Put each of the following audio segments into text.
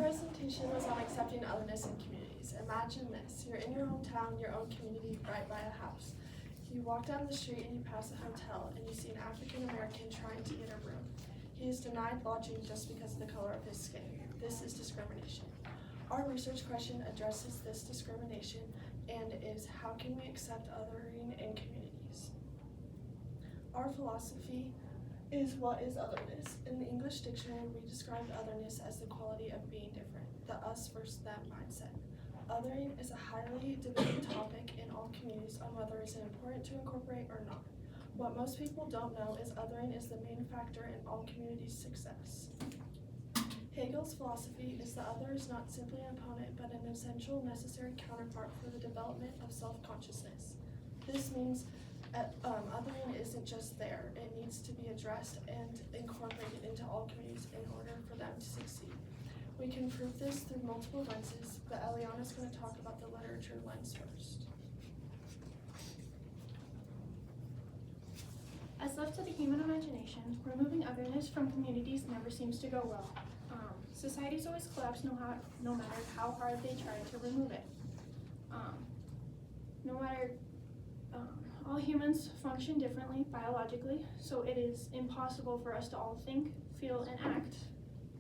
presentation was on accepting otherness in communities. Imagine this, you're in your hometown, your own community, right by a house. You walk down the street and you pass a hotel and you see an African American trying to get a room. He is denied lodging just because of the color of his skin. This is discrimination. Our research question addresses this discrimination and is, how can we accept othering in communities? Our philosophy is, what is otherness? In the English dictionary, we described otherness as the quality of being different, the us versus them mindset. Othering is a highly debated topic in all communities on whether it's important to incorporate or not. What most people don't know is othering is the main factor in all communities' success. Hegel's philosophy is the other is not simply an opponent, but an essential, necessary counterpart for the development of self-consciousness. This means othering isn't just there, it needs to be addressed and incorporated into all communities in order for them to succeed. We can prove this through multiple lenses, but Eliana's going to talk about the literature lens first. As left to the human imagination, removing otherness from communities never seems to go well. Societies always collapse no matter how hard they try to remove it. All humans function differently biologically, so it is impossible for us to all think, feel, and act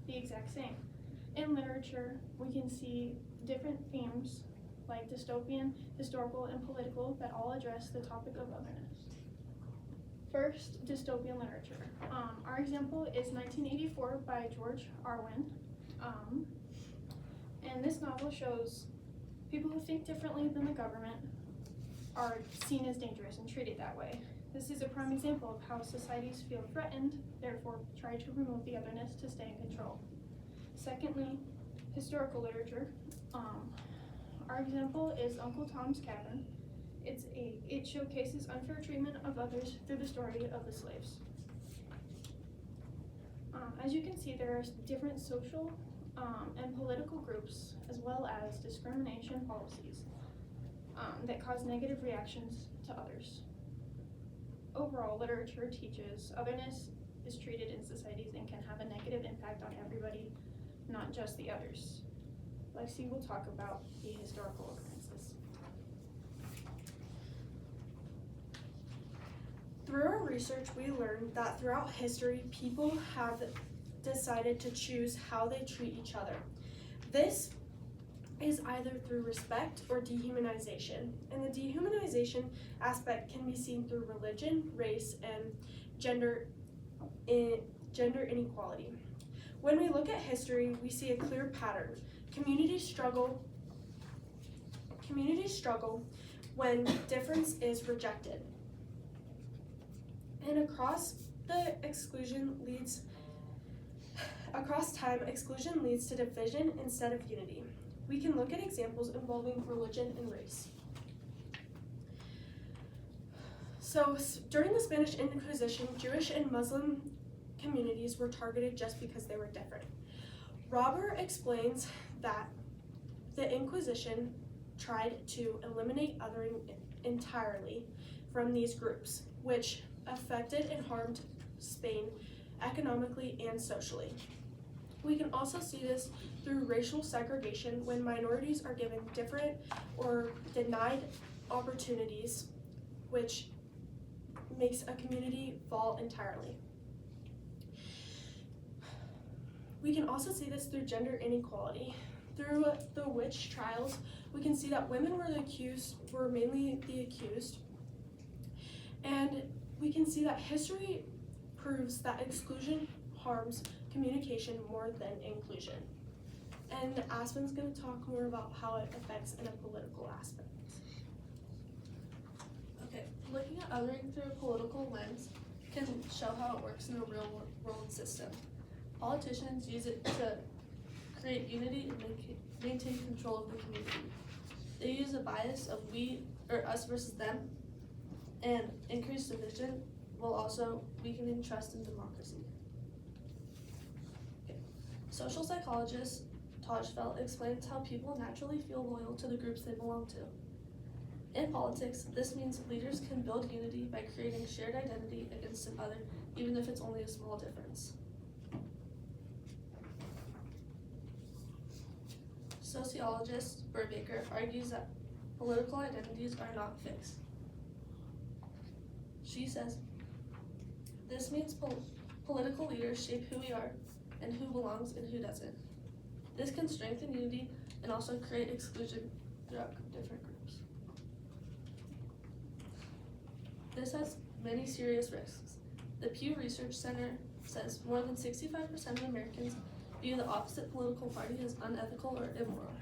the exact same. In literature, we can see different themes like dystopian, historical, and political that all address the topic of otherness. First, dystopian literature. Our example is 1984 by George Orwell. And this novel shows people who think differently than the government are seen as dangerous and treated that way. This is a prime example of how societies feel threatened, therefore try to remove the otherness to stay in control. Secondly, historical literature. Our example is Uncle Tom's Cabin. It showcases unfair treatment of others through the story of the slaves. As you can see, there are different social and political groups, as well as discrimination policies that cause negative reactions to others. Overall, literature teaches otherness is treated in societies and can have a negative impact on everybody, not just the others. Lexi will talk about the historical occurrences. Through our research, we learned that throughout history, people have decided to choose how they treat each other. This is either through respect or dehumanization, and the dehumanization aspect can be seen through religion, race, and gender inequality. When we look at history, we see a clear pattern. Communities struggle when difference is rejected. And across time, exclusion leads to division instead of unity. We can look at examples involving religion and race. So during the Spanish Inquisition, Jewish and Muslim communities were targeted just because they were different. Robert explains that the Inquisition tried to eliminate othering entirely from these groups, which affected and harmed Spain economically and socially. We can also see this through racial segregation when minorities are given different or denied opportunities, which makes a community fall entirely. We can also see this through gender inequality. Through the witch trials, we can see that women were mainly the accused, and we can see that history proves that exclusion harms communication more than inclusion. And Aspen's going to talk more about how it affects in a political aspect. Okay, looking at othering through a political lens can show how it works in a real world system. Politicians use it to create unity and maintain control of the community. They use a bias of we or us versus them, and increased division while also weakening trust in democracy. Okay. Social psychologist Tajfeld explains how people naturally feel loyal to the groups they belong to. In politics, this means leaders can build unity by creating shared identity against another, even if it's only a small difference. Sociologist Burbaker argues that political identities are not fixed. She says, this means political leaders shape who we are and who belongs and who doesn't. This can strengthen unity and also create exclusion throughout different groups. This has many serious risks. The Pew Research Center says more than 65% of Americans view the opposite political party as unethical or immoral.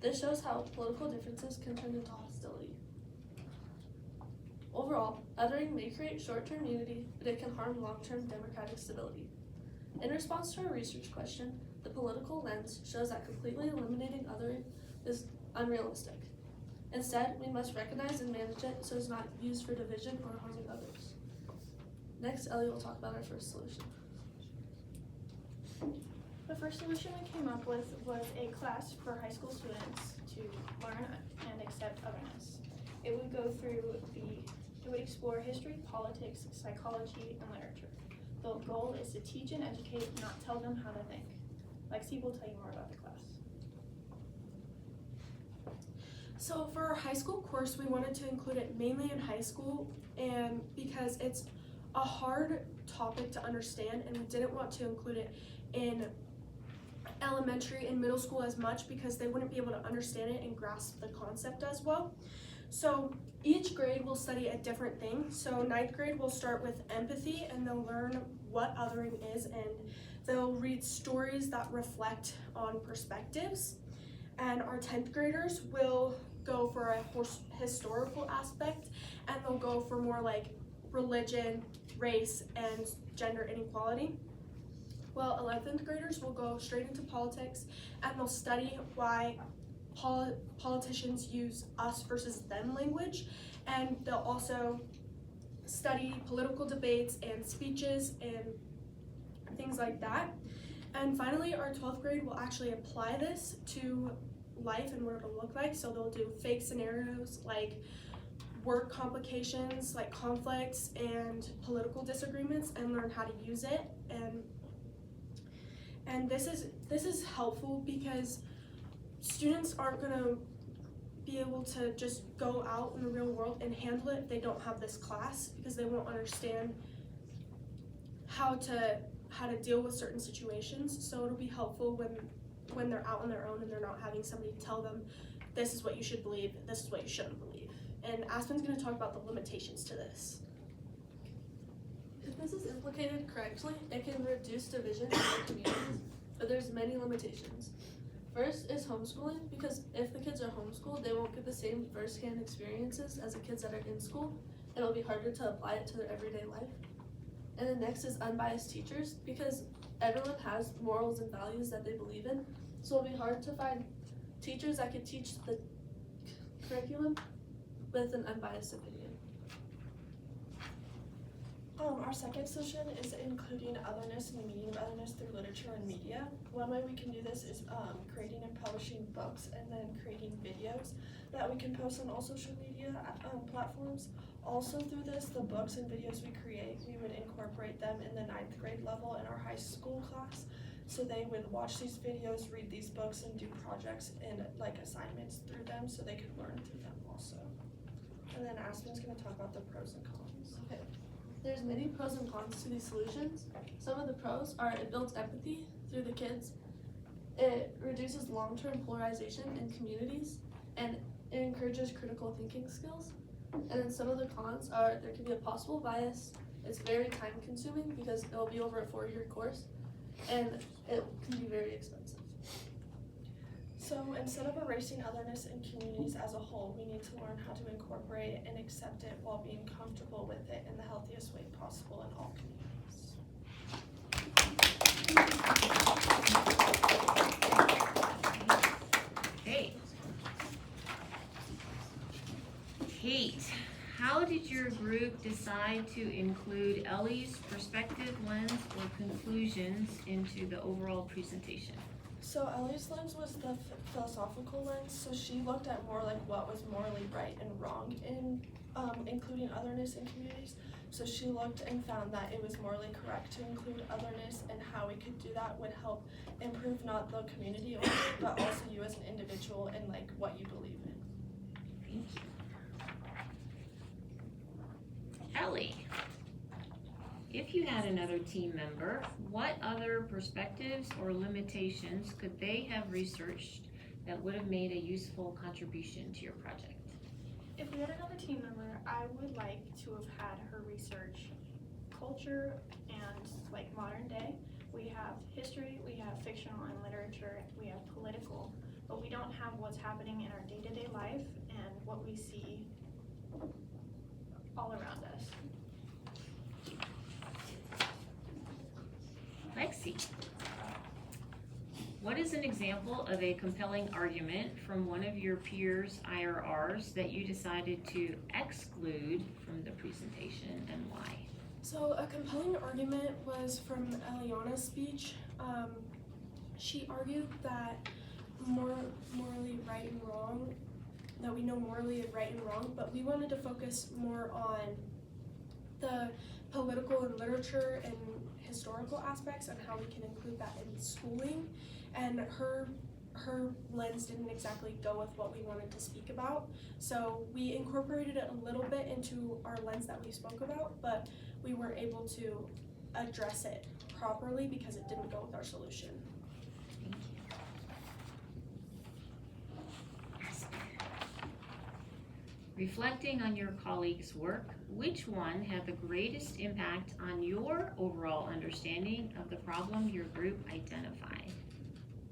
This shows how political differences can turn into hostility. Overall, othering may create short-term unity, but it can harm long-term democratic stability. In response to our research question, the political lens shows that completely eliminating othering is unrealistic. Instead, we must recognize and manage it so it's not used for division or harming others. Next, Ellie will talk about our first solution. The first solution we came up with was a class for high school students to learn and accept otherness. It would explore history, politics, psychology, and literature. The goal is to teach and educate, not tell them how to think. Lexi will tell you more about the class. So for our high school course, we wanted to include it mainly in high school, and because it's a hard topic to understand, and we didn't want to include it in elementary and middle school as much because they wouldn't be able to understand it and grasp the concept as well. So each grade will study a different thing. So 9th grade will start with empathy, and they'll learn what othering is, and they'll read stories that reflect on perspectives. And our 10th graders will go for a historical aspect, and they'll go for more like religion, race, and gender inequality. Well, 11th graders will go straight into politics, and they'll study why politicians use us versus them language, and they'll also study political debates and speeches and things like that. And finally, our 12th grade will actually apply this to life and what it'll look like. So they'll do fake scenarios like work complications, like conflicts and political disagreements, and learn how to use it. And this is helpful because students aren't gonna be able to just go out in the real world and handle it if they don't have this class, because they won't understand how to deal with certain situations. So it'll be helpful when they're out on their own and they're not having somebody tell them, this is what you should believe, this is what you shouldn't believe. And Aspen's gonna talk about the limitations to this. If this is implicated correctly, it can reduce division in our communities, but there's many limitations. First is homeschooling, because if the kids are homeschooled, they won't get the same first-hand experiences as the kids that are in school, and it'll be harder to apply it to their everyday life. And then next is unbiased teachers, because everyone has morals and values that they believe in, so it'll be hard to find teachers that could teach the curriculum with an unbiased opinion. Our second solution is including otherness and the meaning of otherness through literature and media. One way we can do this is creating and publishing books, and then creating videos that we can post on all social media platforms. Also through this, the books and videos we create, we would incorporate them in the 9th grade level in our high school class. So they would watch these videos, read these books, and do projects and like assignments through them so they could learn through them also. And then Aspen's gonna talk about the pros and cons. Okay. There's many pros and cons to these solutions. Some of the pros are it builds empathy through the kids, it reduces long-term polarization in communities, and it encourages critical thinking skills. And then some of the cons are there can be a possible bias, it's very time-consuming because it'll be over a 4-year course, and it can be very expensive. So instead of erasing otherness in communities as a whole, we need to learn how to incorporate it and accept it while being comfortable with it in the healthiest way possible in all communities. Hey. Kate, how did your group decide to include Ellie's perspective, lens, or conclusions into the overall presentation? So Ellie's lens was the philosophical lens, so she looked at more like what was morally right and wrong in including otherness in communities. So she looked and found that it was morally correct to include otherness, and how we could do that would help improve not the community only, but also you as an individual and like what you believe in. Thank you. Ellie, if you had another team member, what other perspectives or limitations could they have researched that would have made a useful contribution to your project? If we had another team member, I would like to have had her research culture and like modern day. We have history, we have fictional and literature, we have political, but we don't have what's happening in our day-to-day life and what we see all around us. Lexi, what is an example of a compelling argument from one of your peers' IRRs that you decided to exclude from the presentation, and why? So a compelling argument was from Eliana's speech. She argued that morally right and wrong, that we know morally right and wrong, but we wanted to focus more on the political and literature and historical aspects and how we can include that in schooling. And her lens didn't exactly go with what we wanted to speak about. So we incorporated it a little bit into our lens that we spoke about, but we weren't able to address it properly because it didn't go with our solution. Thank you. Reflecting on your colleagues' work, which one had the greatest impact on your overall understanding of the problem your group identified?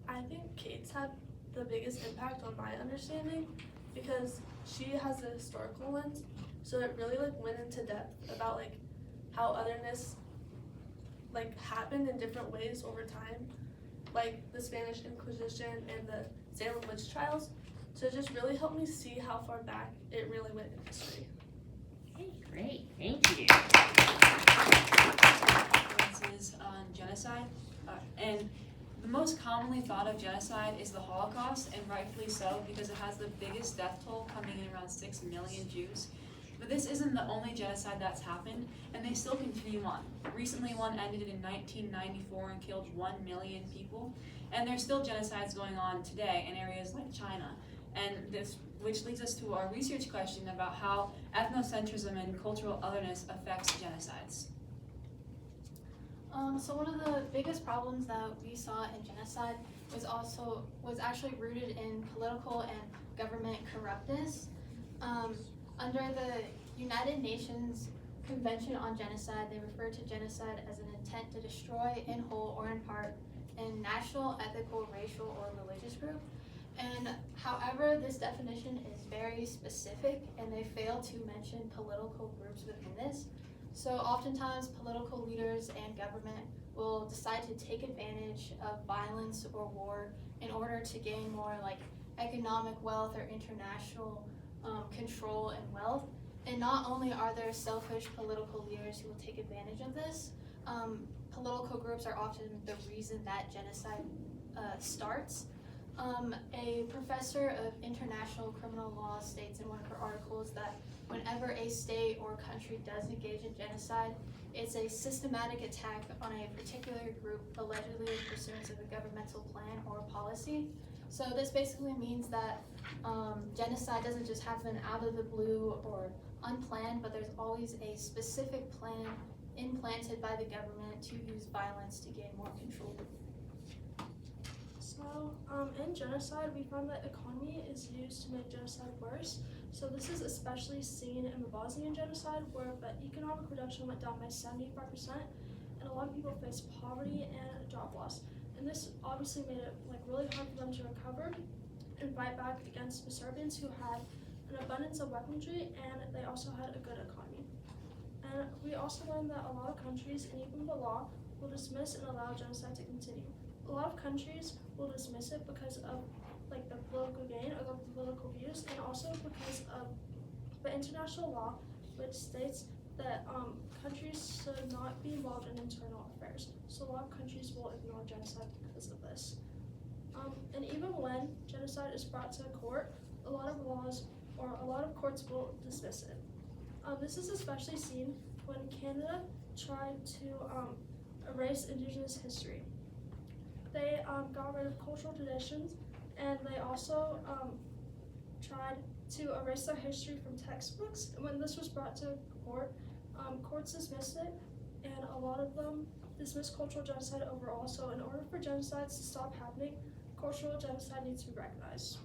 I think Kate's had the biggest impact on my understanding because she has a historical lens, so it really like went into depth about like how otherness like happened in different ways over time, like the Spanish Inquisition and the Salem witch trials. So it just really helped me see how far back it really went in history. Okay, great, thank you. Influences on genocide, and the most commonly thought of genocide is the Holocaust, and rightfully so, because it has the biggest death toll, coming in around 6 million Jews. But this isn't the only genocide that's happened, and they still continue on. Recently, one ended in 1994 and killed 1 million people, and there's still genocides going on today in areas like China. And this, which leads us to our research question about how ethnocentrism and cultural otherness affects genocides. So one of the biggest problems that we saw in genocide was actually rooted in political and government corruptness. Under the United Nations Convention on Genocide, they refer to genocide as an intent to destroy in whole or in part a national, ethical, racial, or religious group. And however, this definition is very specific, and they fail to mention political groups within this. So oftentimes political leaders and government will decide to take advantage of violence or war in order to gain more like economic wealth or international control and wealth. And not only are there selfish political leaders who will take advantage of this, political groups are often the reason that genocide starts. A professor of international criminal law states in one of her articles that whenever a state or country does engage in genocide, it's a systematic attack on a particular group allegedly in pursuance of a governmental plan or policy. So this basically means that genocide doesn't just happen out of the blue or unplanned, but there's always a specific plan implanted by the government to use violence to gain more control. So, in genocide, we found that economy is used to make genocide worse. So this is especially seen in the Bosnian genocide, where the economic production went down by 75%, and a lot of people faced poverty and job loss. And this obviously made it really hard for them to recover and fight back against the Serbians, who had an abundance of weaponry, and they also had a good economy. And we also learned that a lot of countries, and even the law, will dismiss and allow genocide to continue. A lot of countries will dismiss it because of the political gain or the political views, and also because of the international law, which states that countries should not be involved in internal affairs. So a lot of countries will ignore genocide because of this. And even when genocide is brought to court, a lot of laws or a lot of courts will dismiss it. This is especially seen when Canada tried to erase Indigenous history. They got rid of cultural traditions, and they also tried to erase their history from textbooks. And when this was brought to court, courts dismissed it, and a lot of them dismissed cultural genocide overall. So in order for genocides to stop happening, cultural genocide needs to be recognized.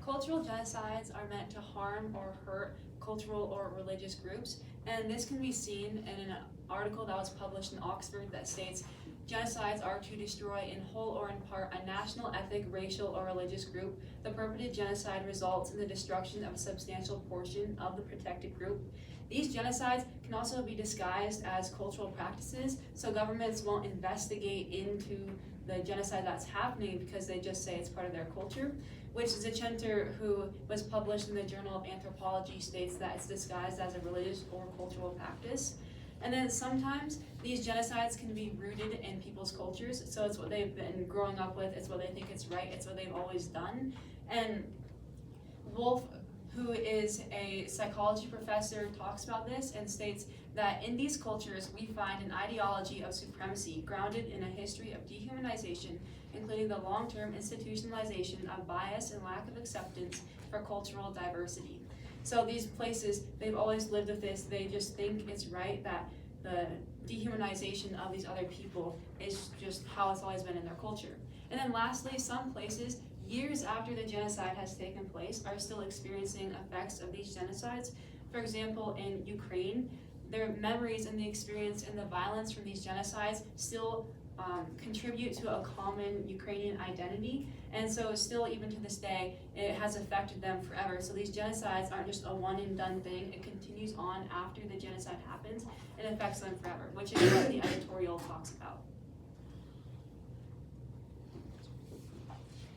Cultural genocides are meant to harm or hurt cultural or religious groups, and this can be seen in an article that was published in Oxford that states genocides are to destroy in whole or in part a national, ethnic, racial, or religious group. The perpetrated genocide results in the destruction of a substantial portion of the protected group. These genocides can also be disguised as cultural practices, so governments won't investigate into the genocide that's happening because they just say it's part of their culture, which Zichenter, who was published in the Journal of Anthropology, states that it's disguised as a religious or cultural practice. And then sometimes these genocides can be rooted in people's cultures, so it's what they've been growing up with, it's what they think is right, it's what they've always done. And Wolf, who is a psychology professor, talks about this and states that in these cultures we find an ideology of supremacy grounded in a history of dehumanization, including the long-term institutionalization of bias and lack of acceptance for cultural diversity. So these places, they've always lived with this, they just think it's right that the dehumanization of these other people is just how it's always been in their culture. And then lastly, some places, years after the genocide has taken place, are still experiencing effects of these genocides. For example, in Ukraine, their memories and the experience and the violence from these genocides still contribute to a common Ukrainian identity, and so still even to this day it has affected them forever. So these genocides aren't just a one and done thing, it continues on after the genocide happens and affects them forever, which is what the editorial talks about.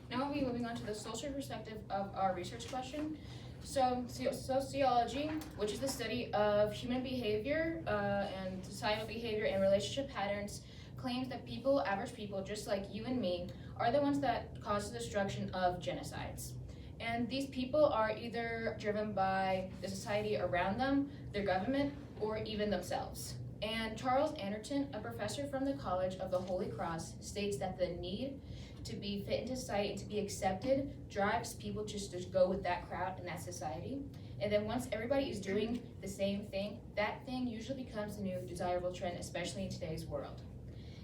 Now we'll be moving on to the social perspective of our research question. So sociology, which is the study of human behavior and societal behavior and relationship patterns, claims that people, average people, just like you and me, are the ones that cause the destruction of genocides. And these people are either driven by the society around them, their government, or even themselves. And Charles Anderton, a professor from the College of the Holy Cross, states that the need to be fit into society and to be accepted drives people just to go with that crowd and that society. And then once everybody is doing the same thing, that thing usually becomes the new desirable trend, especially in today's world.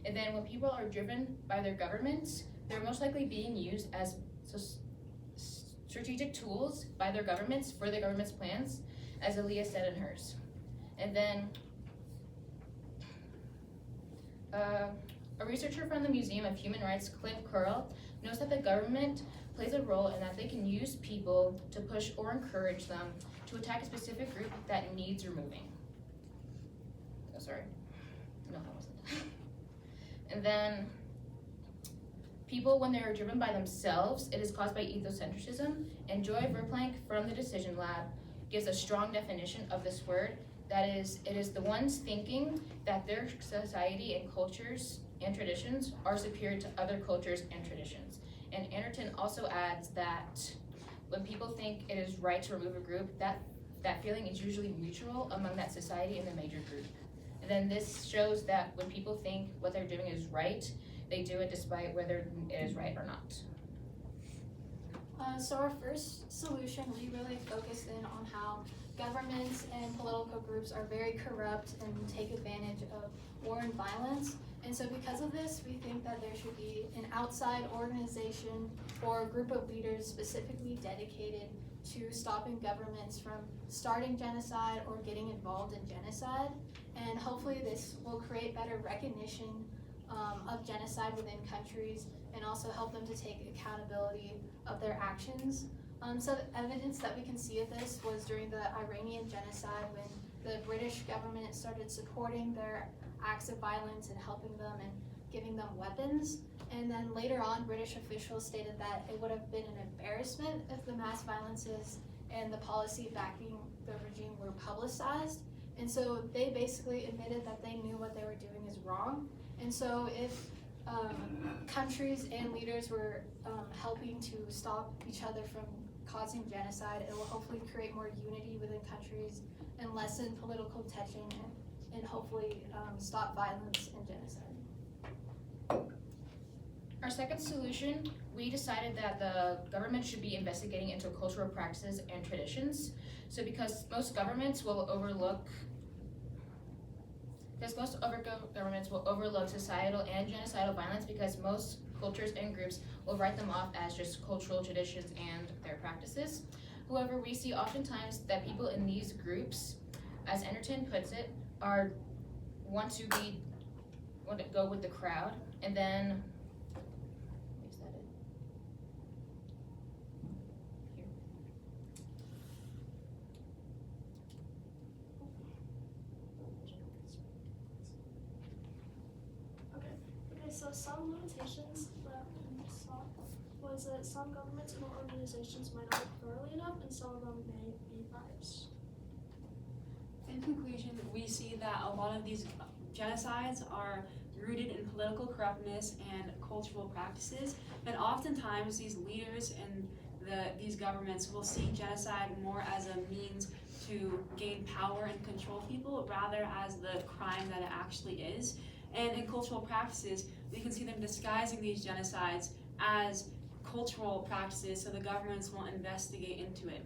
And then when people are driven by their governments, they're most likely being used as strategic tools by their governments for the government's plans, as Aaliyah said in hers. And then a researcher from the Museum of Human Rights, Cliff Curl, knows that the government plays a role in that they can use people to push or encourage them to attack a specific group that needs removing. Oh, sorry. No, that wasn't. And then people, when they're driven by themselves, it is caused by ethocentrism. And Joy Verplank from the Decision Lab gives a strong definition of this word. That is, it is the ones thinking that their society and cultures and traditions are superior to other cultures and traditions. And Anderton also adds that when people think it is right to remove a group, that feeling is usually mutual among that society and the major group. And then this shows that when people think what they're doing is right, they do it despite whether it is right or not. So our first solution, we really focused in on how governments and political groups are very corrupt and take advantage of war and violence. And so because of this, we think that there should be an outside organization or a group of leaders specifically dedicated to stopping governments from starting genocide or getting involved in genocide. And hopefully this will create better recognition of genocide within countries and also help them to take accountability of their actions. So the evidence that we can see of this was during the Iranian genocide when the British government started supporting their acts of violence and helping them and giving them weapons. And then later on, British officials stated that it would have been an embarrassment if the mass violences and the policy backing the regime were publicized. And so they basically admitted that they knew what they were doing is wrong. And so if countries and leaders were helping to stop each other from causing genocide. It will hopefully create more unity within countries and lessen political tension and hopefully stop violence and genocide. Our second solution, we decided that the government should be investigating into cultural practices and traditions. So because most governments will overlook societal and genocidal violence because most cultures and groups will write them off as just cultural traditions and their practices. However, we see oftentimes that people in these groups, as Enterton puts it, want to go with the crowd, and then is that it? Here. Okay, so some limitations that we saw was that some governments and organizations might not look thoroughly enough, and some of them may be biased. In conclusion, we see that a lot of these genocides are rooted in political corruptness and cultural practices, and oftentimes these leaders and these governments will see genocide more as a means to gain power and control people rather as the crime that it actually is. And in cultural practices, we can see them disguising these genocides as cultural practices so the governments won't investigate into it.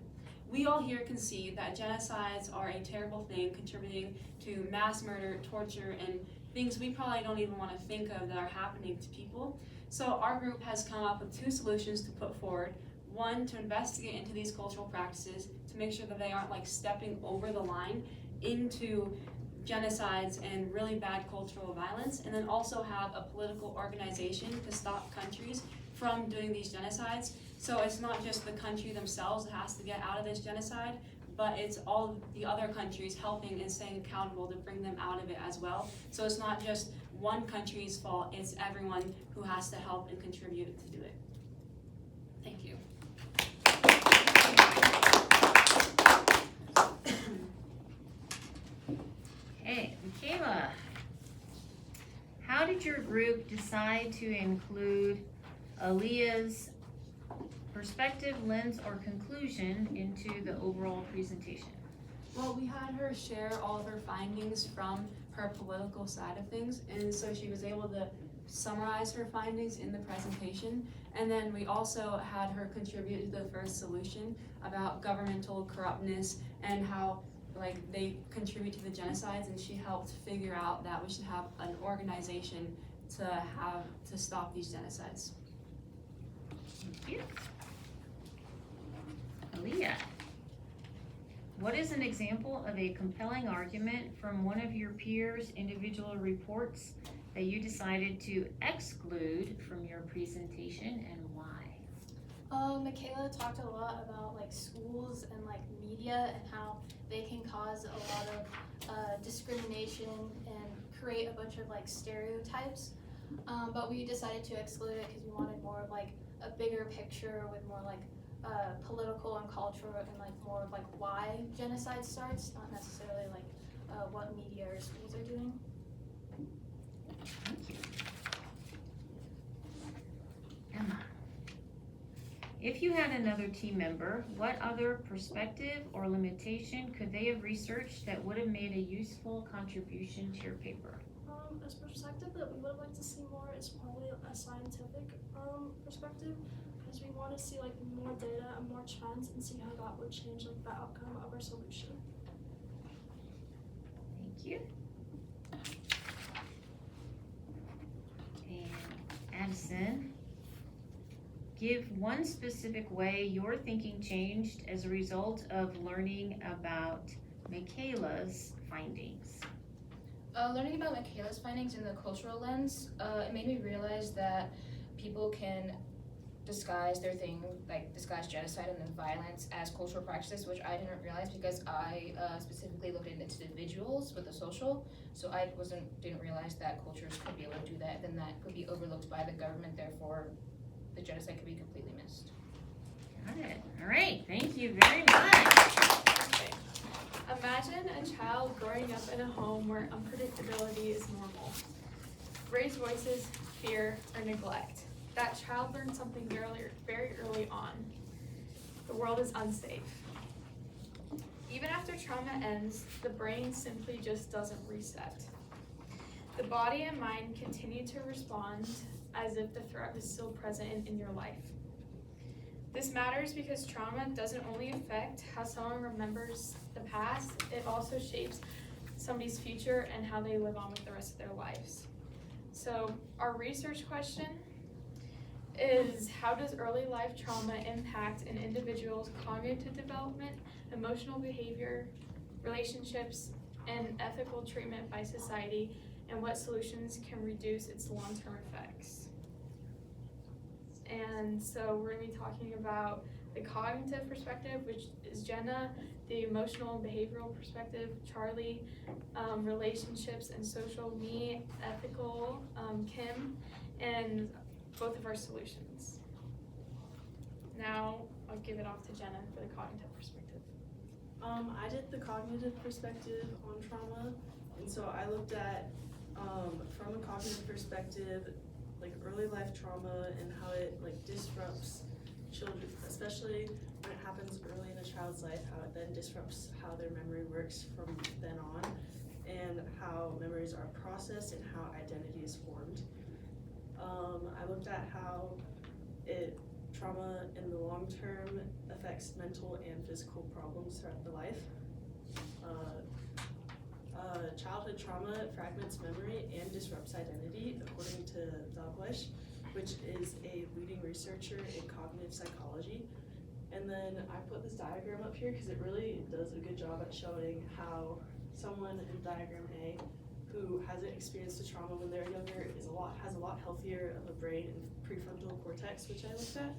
We all here can see that genocides are a terrible thing, contributing to mass murder, torture, and things we probably don't even want to think of that are happening to people. So our group has come up with 2 solutions to put forward. One, to investigate into these cultural practices to make sure that they aren't like stepping over the line into genocides and really bad cultural violence, and then also have a political organization to stop countries from doing these genocides. So it's not just the country themselves that has to get out of this genocide, but it's all the other countries helping and staying accountable to bring them out of it as well. So it's not just one country's fault, it's everyone who has to help and contribute to do it. Thank you. Hey, Michaela, how did your group decide to include Aaliyah's perspective, lens, or conclusion into the overall presentation? Well, we had her share all of her findings from her political side of things, and so she was able to summarize her findings in the presentation. And then we also had her contribute to the first solution about governmental corruptness and how they contribute to the genocides, and she helped figure out that we should have an organization to stop these genocides. Thank you. Aaliyah, what is an example of a compelling argument from one of your peers' individual reports that you decided to exclude from your presentation, and why? Michaela talked a lot about schools and media and how they can cause a lot of discrimination and create a bunch of stereotypes. But we decided to exclude it because we wanted more of a bigger picture with more political and cultural and more of why genocide starts, not necessarily what media or schools are doing. Thank you. Emma, if you had another team member, what other perspective or limitation could they have researched that would have made a useful contribution to your paper? A perspective that we would like to see more is probably a scientific perspective, because we want to see more data and more trends and see how that would change the outcome of our solution. Thank you. And Addison, give one specific way your thinking changed as a result of learning about Michaela's findings. Learning about Michaela's findings in the cultural lens, it made me realize that people can disguise their thing, disguise genocide and then violence as cultural practices, which I didn't realize because I specifically looked into individuals with the social, so I didn't realize that cultures could be able to do that, then that could be overlooked by the government, therefore the genocide could be completely missed. Got it. All right, thank you very much. Imagine a child growing up in a home where unpredictability is normal. Raised voices, fear, or neglect. That child learns something very early on. The world is unsafe. Even after trauma ends, the brain simply just doesn't reset. The body and mind continue to respond as if the threat was still present in your life. This matters because trauma doesn't only affect how someone remembers the past, it also shapes somebody's future and how they live on with the rest of their lives. So our research question is, how does early life trauma impact an individual's cognitive development, emotional behavior, relationships, and ethical treatment by society, and what solutions can reduce its long-term effects? And so we're going to be talking about the cognitive perspective, which is Jenna, the emotional and behavioral perspective, Charlie, relationships and social, me, ethical, Kim, and both of our solutions. Now I'll give it off to Jenna for the cognitive perspective. I did the cognitive perspective on trauma, and so I looked at, from a cognitive perspective, like early life trauma and how it like disrupts children, especially when it happens early in a child's life, how it then disrupts how their memory works from then on, and how memories are processed and how identity is formed. I looked at how trauma in the long term affects mental and physical problems throughout the life. Childhood trauma fragments memory and disrupts identity, according to Dalgleish, which is a leading researcher in cognitive psychology. And then I put this diagram up here because it really does a good job at showing how someone in diagram A who hasn't experienced a trauma when they're younger has a lot healthier of a brain and prefrontal cortex, which I looked at.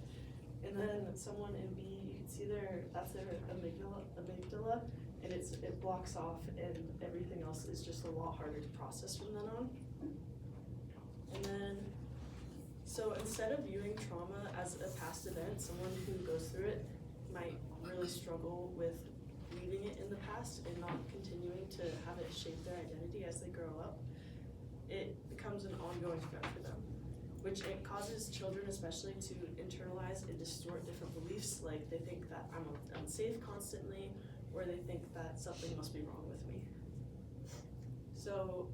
And then someone in B, you can see that's their amygdala, and it blocks off, and everything else is just a lot harder to process from then on. And then, so instead of viewing trauma as a past event, someone who goes through it might really struggle with leaving it in the past and not continuing to have it shape their identity as they grow up. It becomes an ongoing threat for them, which it causes children especially to internalize and distort different beliefs, like they think that I'm unsafe constantly, or they think that something must be wrong with me. So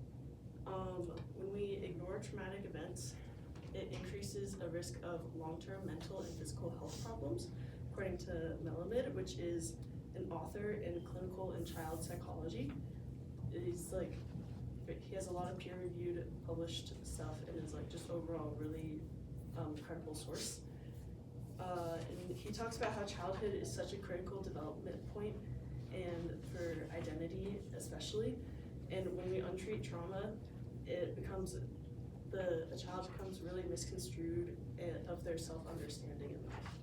when we ignore traumatic events, it increases a risk of long-term mental and physical health problems, according to Melamed, which is an author in clinical and child psychology. He has a lot of peer-reviewed, published stuff, and is like just overall really credible source. And he talks about how childhood is such a critical development point, and for identity especially. And when we untreat trauma, a child becomes really misconstrued of their self-understanding in life.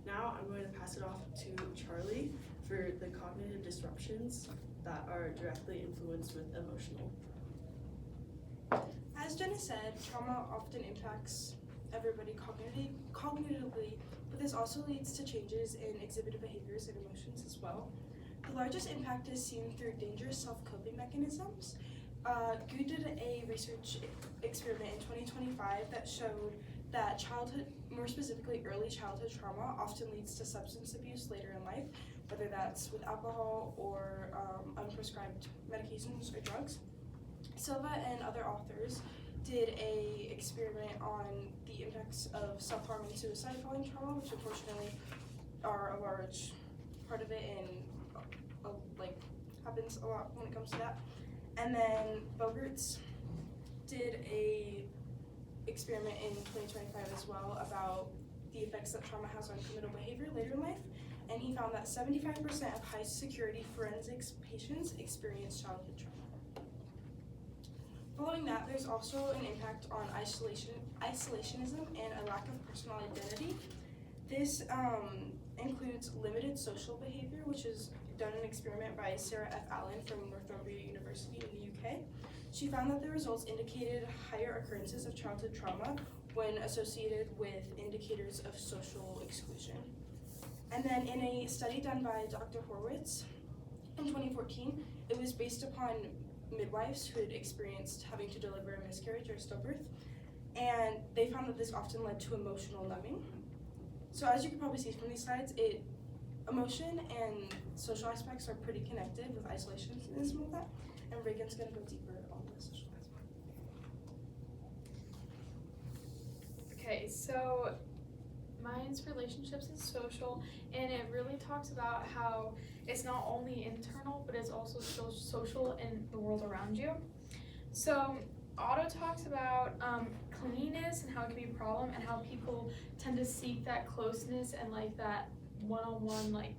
Now I'm going to pass it off to Charlie for the cognitive disruptions that are directly influenced with emotional. As Jenna said, trauma often impacts everybody cognitively, but this also leads to changes in exhibited behaviors and emotions as well. The largest impact is seen through dangerous self-coping mechanisms. Gu did a research experiment in 2025 that showed that childhood, more specifically early childhood trauma, often leads to substance abuse later in life, whether that's with alcohol or unprescribed medications or drugs. Silva and other authors did a experiment on the impacts of self-harm and suicide following trauma, which unfortunately are a large part of it and happens a lot when it comes to that. And then Bogerts did a experiment in 2025 as well about the effects that trauma has on criminal behavior later in life, and he found that 75% of high security forensics patients experience childhood trauma. Following that, there's also an impact on isolationism and a lack of personal identity. This includes limited social behavior, which is done an experiment by Sarah F. Allen from Northumbria University in the UK. She found that the results indicated higher occurrences of childhood trauma when associated with indicators of social exclusion. And then in a study done by Dr. Horwitz in 2014, it was based upon midwives who had experienced having to deliver a miscarriage or stillbirth, and they found that this often led to emotional numbing. So as you can probably see from these slides, it emotion and social aspects are pretty connected with isolation and some of that. And Reagan's gonna go deeper on the social aspect. Okay, so mine's relationships and social, and it really talks about how it's not only internal, but it's also social in the world around you. So Otto talks about clinginess and how it can be a problem, and how people tend to seek that closeness and like that one-on-one like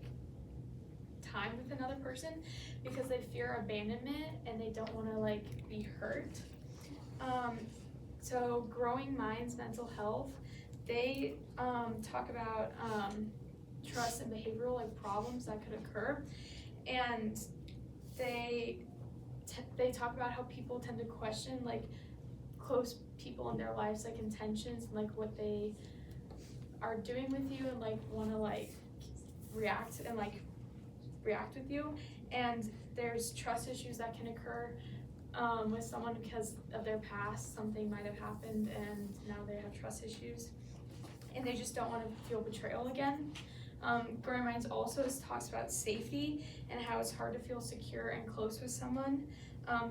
time with another person because they fear abandonment and they don't want to like be hurt. So Growing Minds Mental Health, they talk about trust and behavioral like problems that could occur, and they talk about how people tend to question like close people in their lives, like intentions and like what they are doing with you, and like want to like react with you. And there's trust issues that can occur with someone because of their past. Something might have happened and now they have trust issues and they just don't want to feel betrayal again. Growing Minds also talks about safety and how it's hard to feel secure and close with someone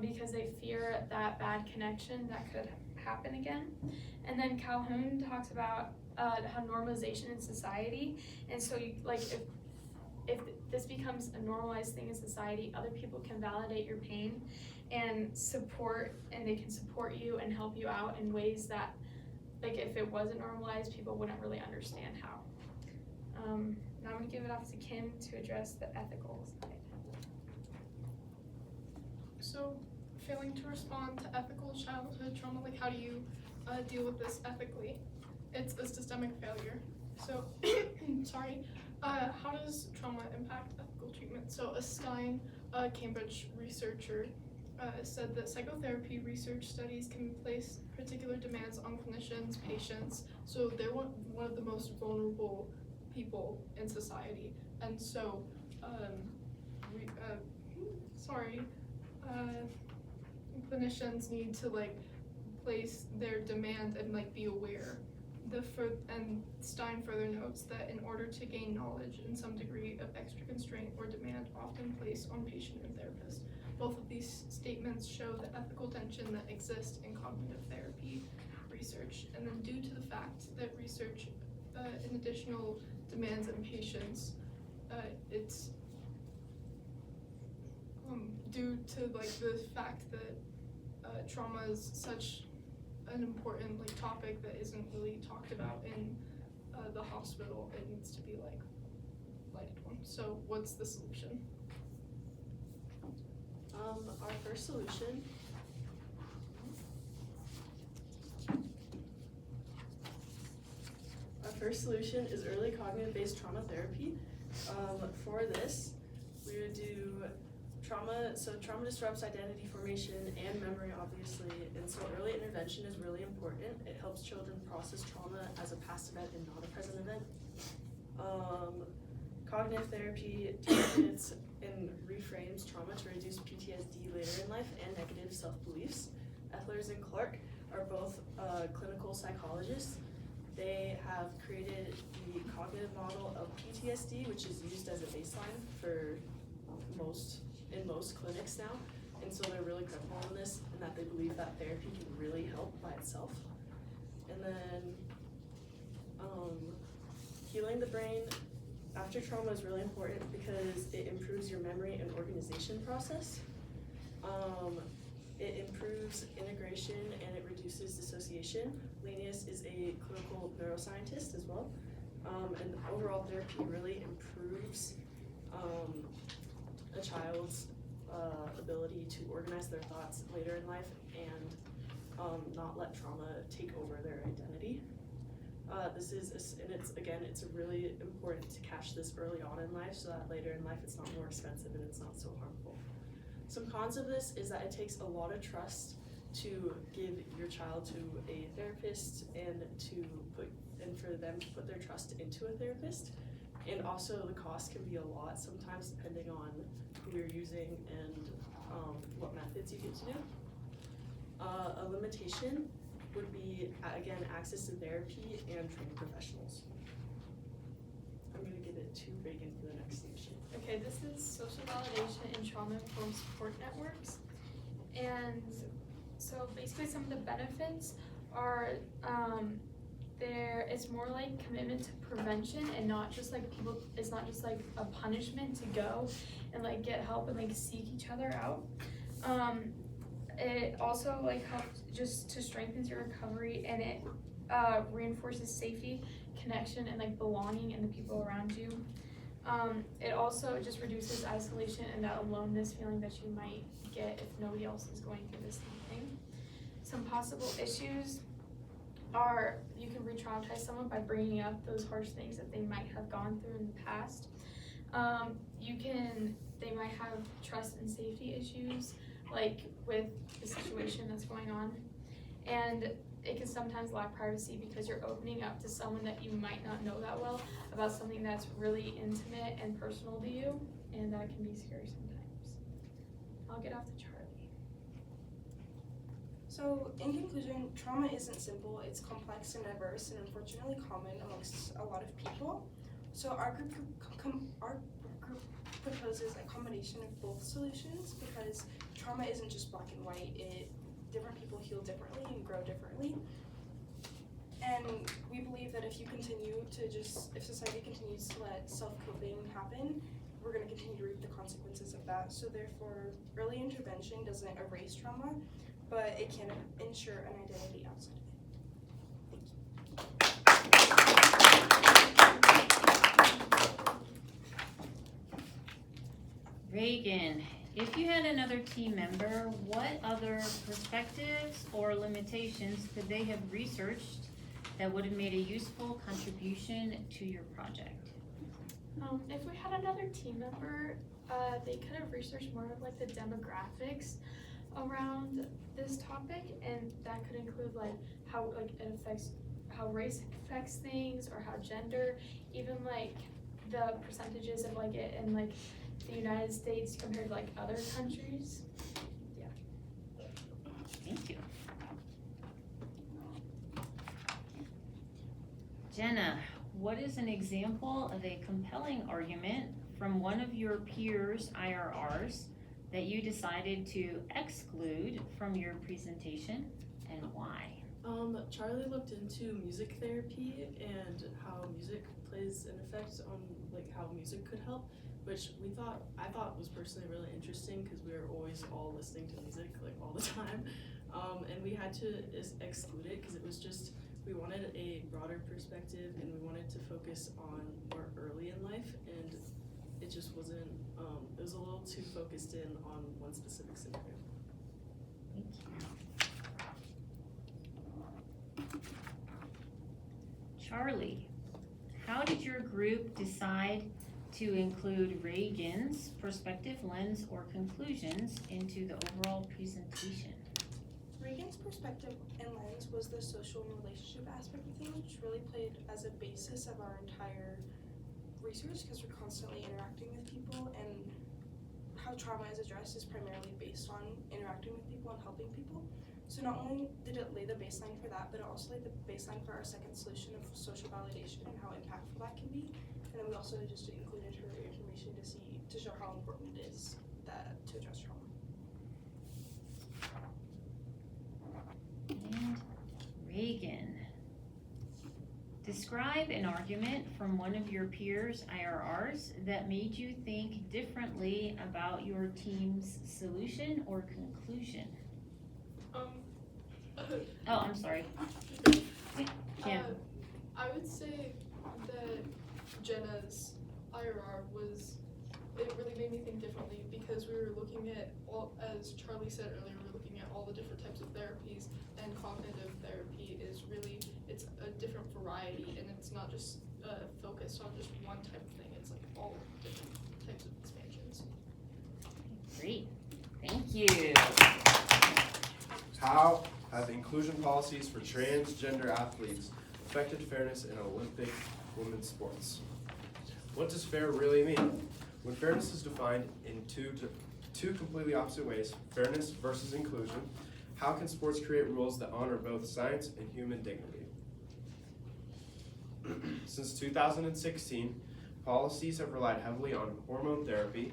because they fear that bad connection that could happen again. And then Calhoun talks about how normalization in society, and so you, like if this becomes a normalized thing in society, other people can validate your pain and support, and they can support you and help you out in ways that, like, if it wasn't normalized, people wouldn't really understand how. Now I'm gonna give it off to Kim to address the ethical side. So, failing to respond to ethical childhood trauma, like how do you deal with this ethically? It's a systemic failure. So, sorry, how does trauma impact ethical treatment? So a Stein, Cambridge researcher, said that psychotherapy research studies can place particular demands on clinicians, patients, so they're one of the most vulnerable people in society. And so, clinicians need to like place their demand and like be aware. And Stein further notes that in order to gain knowledge in some degree of extra constraint or demand often placed on patient and therapist. Both of these statements show the ethical tension that exists in cognitive therapy research. And then due to the fact that research in additional demands on patients, it's due to like the fact that trauma is such an important like topic that isn't really talked about in the hospital. It needs to be like lighted on. So what's the solution? Our first solution is early cognitive-based trauma therapy. For this, we would do trauma disrupts identity formation and memory, obviously, and so early intervention is really important. It helps children process trauma as a past event and not a present event. Cognitive therapy targets and reframes trauma to reduce PTSD later in life and negative self-beliefs. Ethlers and Clark are both clinical psychologists. They have created the cognitive model of PTSD, which is used as a baseline for in most clinics now, and so they're really credible on this, and that they believe that therapy can really help by itself. And then healing the brain after trauma is really important because it improves your memory and organization process. It improves integration and it reduces dissociation. Linus is a clinical neuroscientist as well, and overall therapy really improves a child's ability to organize their thoughts later in life and not let trauma take over their identity. It's really important to catch this early on in life so that later in life it's not more expensive and it's not so harmful. Some cons of this is that it takes a lot of trust to give your child to a therapist and for them to put their trust into a therapist. And also the cost can be a lot sometimes depending on who you're using and what methods you get to do. A limitation would be, again, access to therapy and trained professionals. I'm going to give it to Reagan for the next station. Okay, this is social validation and trauma-informed support networks. And so basically some of the benefits are it's more like commitment to prevention and not just like it's not just like a punishment to go and like get help and like seek each other out. It also like helps just to strengthen your recovery, and it reinforces safety, connection, and like belonging in the people around you. It also just reduces isolation and that aloneness feeling that you might get if nobody else is going through the same thing. Some possible issues are you can re-traumatize someone by bringing up those harsh things that they might have gone through in the past. They might have trust and safety issues, like with the situation that's going on. And it can sometimes lack privacy because you're opening up to someone that you might not know that well about something that's really intimate and personal to you, and that can be scary sometimes. I'll get off to Charlie. So, in conclusion, trauma isn't simple, it's complex and diverse and unfortunately common amongst a lot of people. So our group proposes a combination of both solutions because trauma isn't just black and white, different people heal differently and grow differently. And we believe that if society continues to let self-coping happen, we're going to continue to reap the consequences of that. So therefore, early intervention doesn't erase trauma, but it can ensure an identity outside of it. Reagan, if you had another team member, what other perspectives or limitations could they have researched that would have made a useful contribution to your project? If we had another team member, they could have researched more of like the demographics around this topic, and that could include like how race affects things, or how gender, even like the percentages of like it in like the United States compared to like other countries. Yeah. Thank you. Jenna, what is an example of a compelling argument from one of your peers' IRRs that you decided to exclude from your presentation, and why? Charlie looked into music therapy and how music plays an effect on like how music could help, which I thought was personally really interesting because we were always all listening to music like all the time, and we had to exclude it because it was just, we wanted a broader perspective and we wanted to focus on more early in life, and it just wasn't, it was a little too focused in on one specific scenario. Thank you. Charlie, how did your group decide to include Reagan's perspective, lens, or conclusions into the overall presentation? Reagan's perspective and lens was the social and relationship aspect of things, which really played as a basis of our entire research because we're constantly interacting with people, and how trauma is addressed is primarily based on interacting with people and helping people. So not only did it lay the baseline for that, but it also laid the baseline for our second solution of social validation and how impactful that can be. And then we also just included her information to show how important it is to address trauma. And Reagan, describe an argument from one of your peers' IRRs that made you think differently about your team's solution or conclusion. Oh, I'm sorry. Kim. I would say that Jenna's IRR it really made me think differently because we were looking at as Charlie said earlier, we were looking at all the different types of therapies, and cognitive therapy it's a different variety, and it's not just focused on just one type of thing, it's like all different types of expansions. Great, thank you. How have inclusion policies for transgender athletes affected fairness in Olympic women's sports? What does fair really mean? When fairness is defined in two completely opposite ways, fairness versus inclusion, how can sports create rules that honor both science and human dignity? Since 2016, Policies have relied heavily on hormone therapy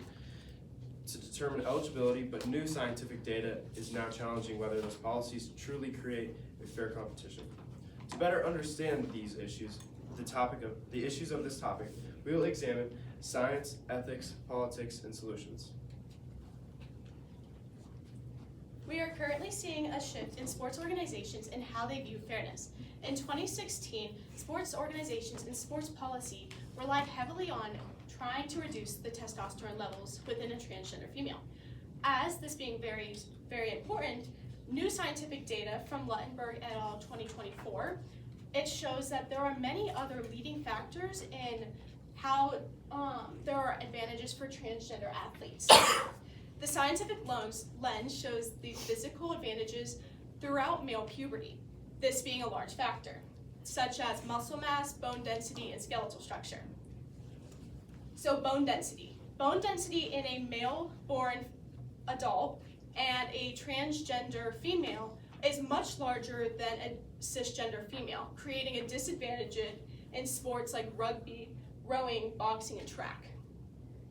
to determine eligibility, but new scientific data is now challenging whether those policies truly create a fair competition. To better understand these issues, the issues of this topic, we will examine science, ethics, politics, and solutions. We are currently seeing a shift in sports organizations and how they view fairness. In 2016, sports organizations and sports policy relied heavily on trying to reduce the testosterone levels within a transgender female. As this being very, very important, new scientific data from Luttenberg et al. 2024, it shows that there are many other leading factors in how there are advantages for transgender athletes. The scientific lens shows the physical advantages throughout male puberty, this being a large factor, such as muscle mass, bone density, and skeletal structure. So bone density. Bone density in a male-born adult and a transgender female is much larger than a cisgender female, creating a disadvantage in sports like rugby, rowing, boxing, and track.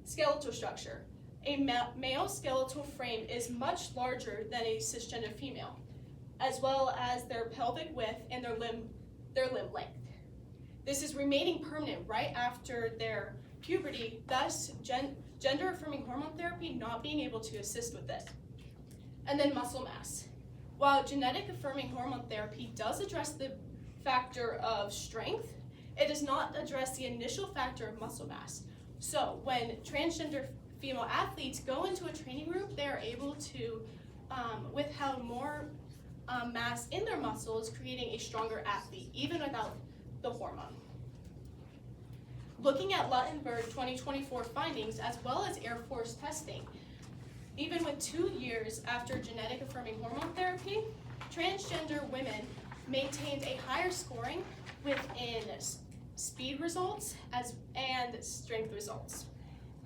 Skeletal structure. A male skeletal frame is much larger than a cisgender female, as well as their pelvic width and their limb length. This is remaining permanent right after their puberty, thus gender-affirming hormone therapy not being able to assist with this. And then muscle mass. While genetic-affirming hormone therapy does address the factor of strength, it does not address the initial factor of muscle mass. So when transgender female athletes go into a training group, they are able to withhold more mass in their muscles, creating a stronger athlete, even without the hormone. Looking at Luttenberg 2024 findings, as well as Air Force testing, even with 2 years after genetic affirming hormone therapy, transgender women maintained a higher scoring within speed results and strength results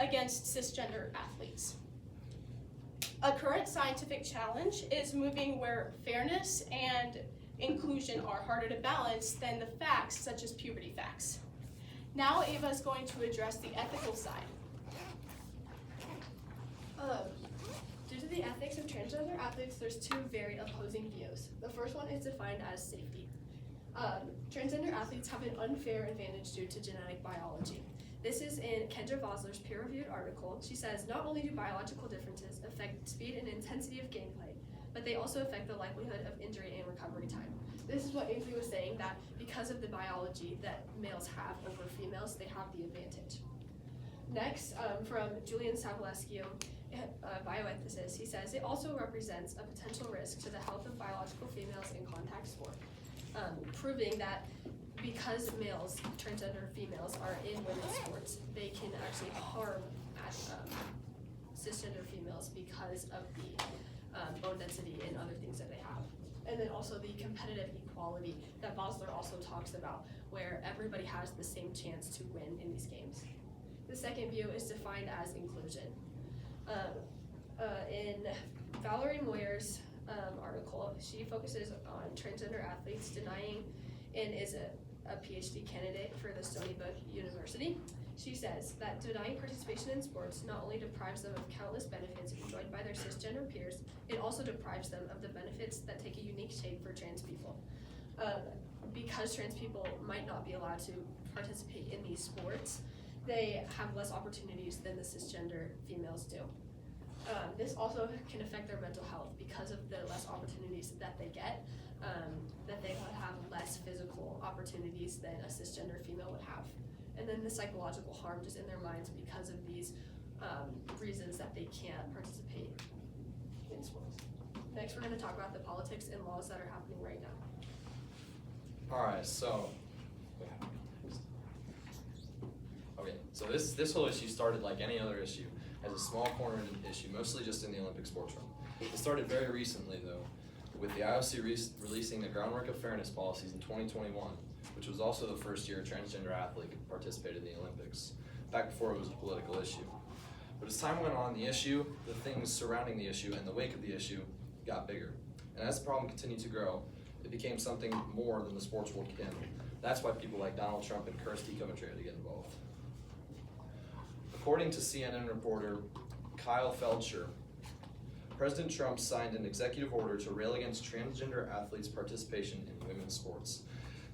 against cisgender athletes. A current scientific challenge is moving where fairness and inclusion are harder to balance than the facts, such as puberty facts. Now Ava is going to address the ethical side. Due to the ethics of transgender athletes, there's two very opposing views. The first one is defined as safety. Transgender athletes have an unfair advantage due to genetic biology. This is in Kendra Vosler's peer-reviewed article. She says, not only do biological differences affect speed and intensity of gameplay, but they also affect the likelihood of injury and recovery time. This is what Ainsley was saying, that because of the biology that males have over females, they have the advantage. Next, from Julian Savulescu, bioethicist, he says, it also represents a potential risk to the health of biological females in contact sport, proving that because males, transgender females, are in women's sports, they can actually harm cisgender females because of the bone density and other things that they have. And then also the competitive equality that Vosler also talks about, where everybody has the same chance to win in these games. The second view is defined as inclusion. In Valerie Moyer's article, she focuses on transgender athletes denying and is a PhD candidate for the Stony Brook University. She says that denying participation in sports not only deprives them of countless benefits enjoyed by their cisgender peers, it also deprives them of the benefits that take a unique shape for trans people. Because trans people might not be allowed to participate in these sports, they have less opportunities than the cisgender females do. This also can affect their mental health because of the less opportunities that they get, that they have less physical opportunities than a cisgender female would have. And then the psychological harm just in their minds because of these reasons that they can't participate in sports. Next, we're going to talk about the politics and laws that are happening right now. Alright, so this whole issue started like any other issue as a small cornered issue, mostly just in the Olympic sports realm. It started very recently though, with the IOC releasing the groundwork of fairness policies in 2021, which was also the first year a transgender athlete could participate in the Olympics, back before it was a political issue. But as time went on, the issue, the things surrounding the issue, and the wake of the issue got bigger. And as the problem continued to grow, it became something more than the sports world could handle. That's why people like Donald Trump and Kirsty Coventry had to get involved. According to CNN reporter Kyle Feldscher, President Trump signed an executive order to rail against transgender athletes' participation in women's sports.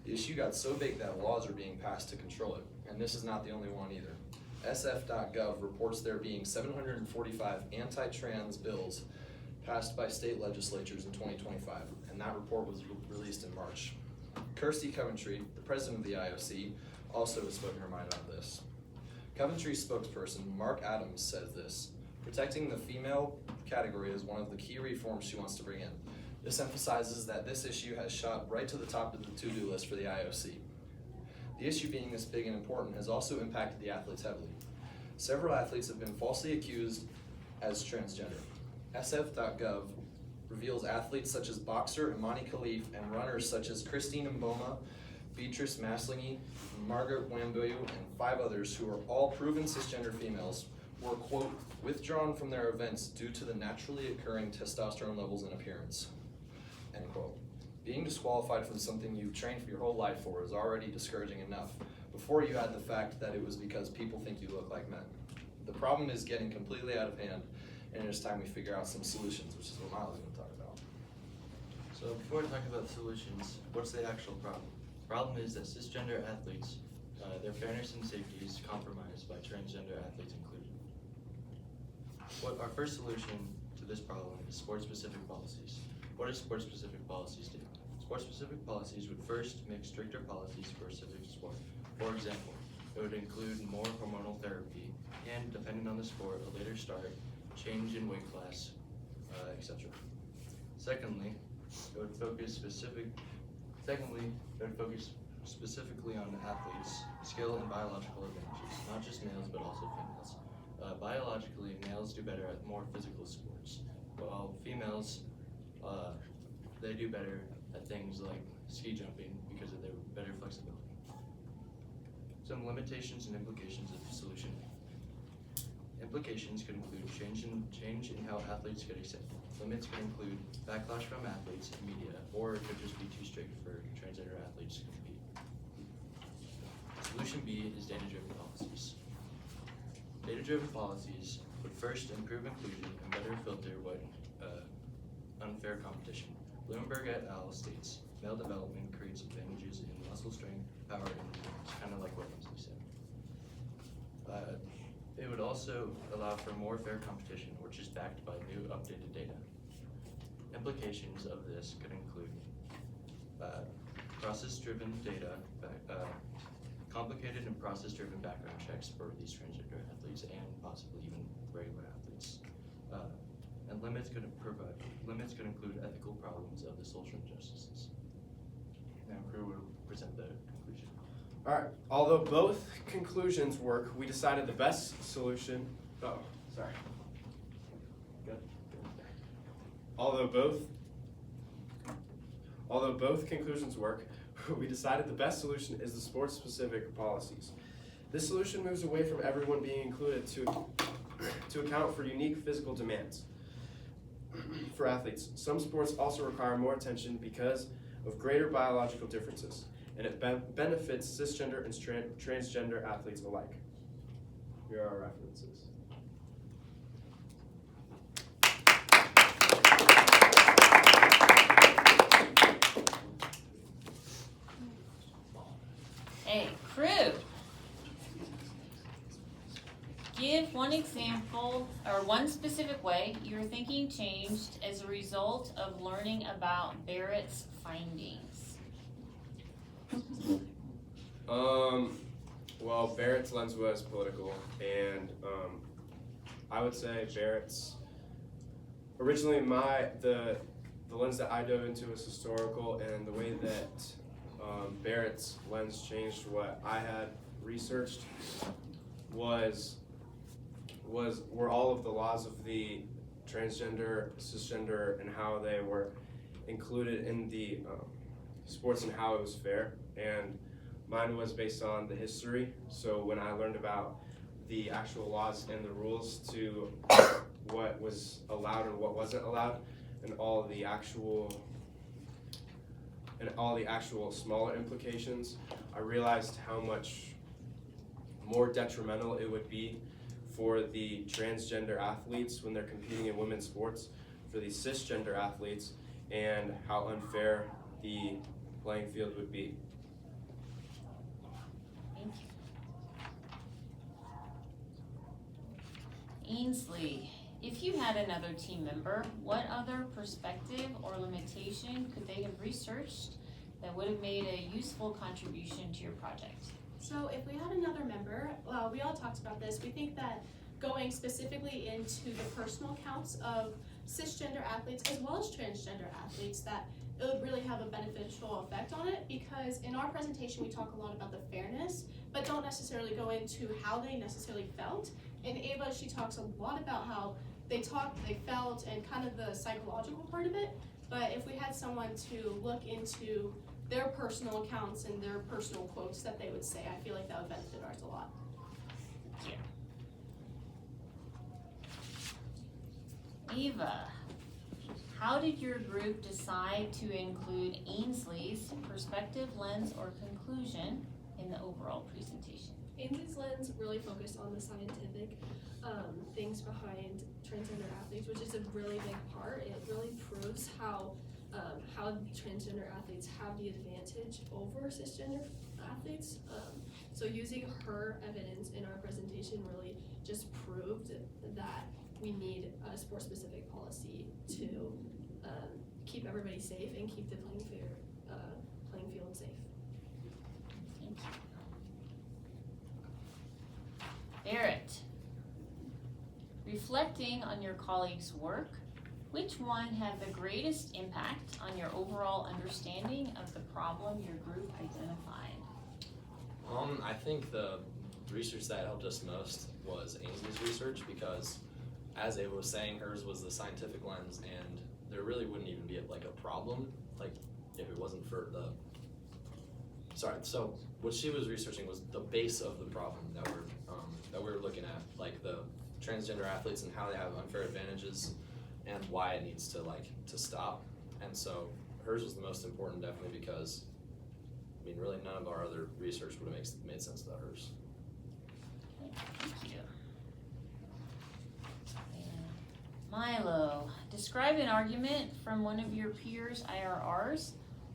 The issue got so big that laws are being passed to control it, and this is not the only one either. SF.gov reports there being 745 anti-trans bills passed by state legislatures in 2025, and that report was released in March. Kirsty Coventry, the president of the IOC, also has spoken her mind about this. Coventry's spokesperson, Mark Adams, says this: protecting the female category is one of the key reforms she wants to bring in. This emphasizes that this issue has shot right to the top of the to-do list for the IOC. The issue being this big and important has also impacted the athletes heavily. Several athletes have been falsely accused as transgender. SF.gov reveals athletes such as boxer Imani Khalif and runners such as Christine Mboma, Beatrice Maslingi, Margaret Wambuyu, and 5 others who are all proven cisgender females were, quote, withdrawn from their events due to the naturally occurring testosterone levels in appearance, end quote. Being disqualified from something you've trained for your whole life for is already discouraging enough, before you add the fact that it was because people think you look like men. The problem is getting completely out of hand, and it is time we figure out some solutions, which is what Miles is going to talk about. So before we talk about the solutions, what's the actual problem? The problem is that cisgender athletes, their fairness and safety is compromised by transgender athletes included. What our first solution to this problem is sport-specific policies. What do sport-specific policies do? Sport-specific policies would first make stricter policies for a specific sport. For example, it would include more hormonal therapy and, depending on the sport, a later start, change in weight class, etc. Secondly, it would focus specifically on athletes' skill and biological advantages, not just males but also females. Biologically, males do better at more physical sports, while females, they do better at things like ski jumping because of their better flexibility. Some limitations and implications of the solution. Implications could include change in how athletes get accepted. Limits could include backlash from athletes and media, or it could just be too strict for transgender athletes to compete. Solution B is data-driven policies. Data-driven policies would first improve inclusion and better filter what unfair competition. Bloomberg et al. States, male development creates advantages in muscle strength, power, and endurance, kind of like what Lindsay said. It would also allow for more fair competition, which is backed by new updated data. Implications of this could include process-driven data, complicated and process-driven background checks for these transgender athletes and possibly even regular athletes. And limits could include ethical problems of the social injustices. Now, Crew will present the conclusion. All right. Although both conclusions work, we decided the best solution. Oh, sorry. Good. Although both conclusions work, we decided the best solution is the sport-specific policies. This solution moves away from everyone being included to account for unique physical demands for athletes. Some sports also require more attention because of greater biological differences, and it benefits cisgender and transgender athletes alike. Here are our references. Hey, crew. Give one example or one specific way your thinking changed as a result of learning about Barrett's findings. Well, Barrett's lens was political, and I would say Barrett's originally the lens that I dove into was historical, and the way that Barrett's lens changed what I had researched were all of the laws of the transgender, cisgender, and how they were included in the sports and how it was fair. And mine was based on the history. So when I learned about the actual laws and the rules to what was allowed and what wasn't allowed, and all the actual smaller implications, I realized how much more detrimental it would be for the transgender athletes when they're competing in women's sports, for the cisgender athletes, and how unfair the playing field would be. Thank you. Ainsley, if you had another team member, what other perspective or limitation could they have researched that would have made a useful contribution to your project? So if we had another member, well, we all talked about this, we think that going specifically into the personal accounts of cisgender athletes as well as transgender athletes, that it would really have a beneficial effect on it, because in our presentation we talk a lot about the fairness, but don't necessarily go into how they necessarily felt. And Ava, she talks a lot about how they talked, they felt, and kind of the psychological part of it. But if we had someone to look into their personal accounts and their personal quotes that they would say, I feel like that would benefit ours a lot. Ava, how did your group decide to include Ainsley's perspective, lens, or conclusion in the overall presentation? Ainsley's lens really focused on the scientific things behind transgender athletes, which is a really big part. It really proves how transgender athletes have the advantage over cisgender athletes. So using her evidence in our presentation really just proved that we need a sport-specific policy to keep everybody safe and keep the playing field safe. Thank you. Barrett, reflecting on your colleagues' work, which one had the greatest impact on your overall understanding of the problem your group identified? I think the research that helped us most was Ainsley's research, because as Ava was saying, hers was the scientific lens, and there really wouldn't even be like a problem, like if it wasn't for the, so what she was researching was the base of the problem that we were looking at, like the transgender athletes and how they have unfair advantages and why it needs to stop. And so hers was the most important, definitely, because I mean, really none of our other research would have made sense without hers. Thank you. Milo, describe an argument from one of your peers' IRRs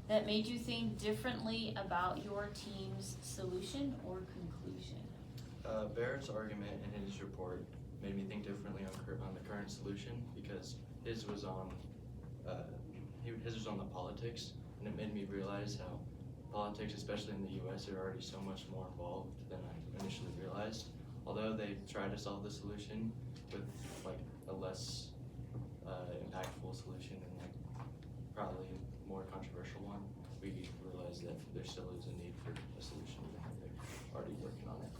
that made you think differently about your team's solution or conclusion. Barrett's argument in his report made me think differently on the current solution, because his was on the politics, and it made me realize how politics, especially in the US, are already so much more involved than I initially realized. Although they tried to solve the solution with like a less impactful solution and like probably more controversial one, we realized that there still is a need for a solution, and they're already working on it.